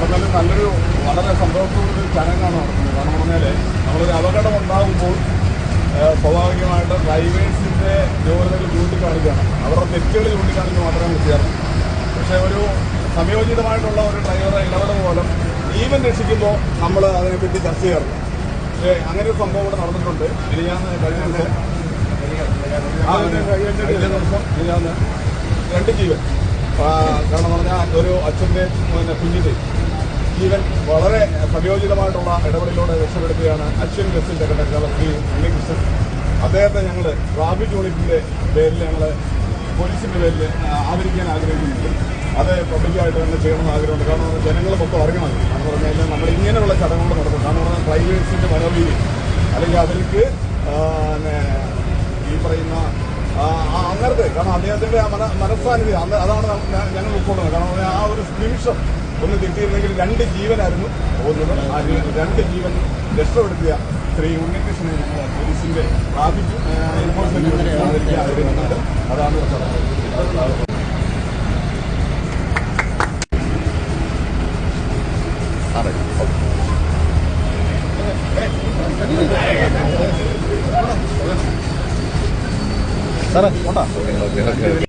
നടന്നാലും നല്ലൊരു വളരെ സന്തോഷമുള്ളൊരു ചടങ്ങാണ് നടത്തുന്നത്. കാരണം പറഞ്ഞാൽ നമ്മളൊരു അപകടം ഉണ്ടാകുമ്പോൾ സ്വാഭാവികമായിട്ട് ഡ്രൈവേഴ്സിൻ്റെ ജോലികൾ ചൂണ്ടിക്കാണിക്കുകയാണ്, അവരുടെ തെറ്റുകൾ ചൂണ്ടിക്കാണിക്കുക മാത്രമേ നമ്മൾ ചെയ്യാറുള്ളൂ. പക്ഷേ ഒരു സംയോജിതമായിട്ടുള്ള ഒരു ഡ്രൈവറെ ഇടപെടൽ മൂലം ജീവൻ രക്ഷിക്കുമ്പോൾ നമ്മൾ അതിനെപ്പറ്റി ചർച്ച ചെയ്യാറില്ല. പക്ഷേ അങ്ങനെ ഒരു സംഭവം ഇവിടെ നടന്നിട്ടുണ്ട്. ഇനി ഞാൻ കഴിഞ്ഞ ദിവസം രണ്ട് ജീവൻ, കാരണം പറഞ്ഞാൽ ഒരു അച്ഛൻ്റെ കുഞ്ഞിൻ്റെ ജീവൻ വളരെ സംയോജിതമായിട്ടുള്ള ഇടപെടലിലൂടെ രക്ഷപ്പെടുത്തുകയാണ് അശ്വിൻ ബസ്സിൻ്റെ കണ്ടക്ടർ ശ്രീ ഉണ്ണികൃഷ്ണൻ. അദ്ദേഹത്തെ ഞങ്ങൾ ട്രാഫിക് യൂണിറ്റിൻ്റെ പേരിൽ ഞങ്ങൾ പോലീസിൻ്റെ പേരിൽ ആദരിക്കാൻ ആഗ്രഹിക്കുന്നുണ്ട്. അത് പബ്ലിക്കായിട്ട് തന്നെ ചെയ്യണമെന്ന് ആഗ്രഹമുണ്ട്. കാരണം ജനങ്ങൾ മൊത്തം അറിയണം. എന്ന് പറഞ്ഞു കഴിഞ്ഞാൽ നമ്മൾ ഇങ്ങനെയുള്ള ചടങ്ങുകൾ നടത്തും. കാരണം പറഞ്ഞാൽ ഡ്രൈവേഴ്സിൻ്റെ മനോവീതി അല്ലെങ്കിൽ അവർക്ക് ഈ പറയുന്ന അങ്ങനത്തെ, കാരണം അദ്ദേഹത്തിൻ്റെ മനസ്സാന്നിധ്യം അതാണ് ഞങ്ങൾ ഉൾക്കൊള്ളുന്നത്. കാരണം പറഞ്ഞാൽ ആ ഒരു നിമിഷം ഒന്ന് കിട്ടിയിരുന്നെങ്കിൽ 2 ജീവനായിരുന്നു പോകുന്നത്. ആ 2 ജീവൻ രക്ഷപ്പെടുത്തിയ ശ്രീ ഉണ്ണികൃഷ്ണനെ ഞങ്ങൾ പോലീസിന്റെ ട്രാഫിക് എൻഫോഴ്സ്മെന്റ് ആദരിക്കാൻ ആഗ്രഹിക്കുന്നുണ്ട്. അതാണ് ചടങ്ങ്. സാറേ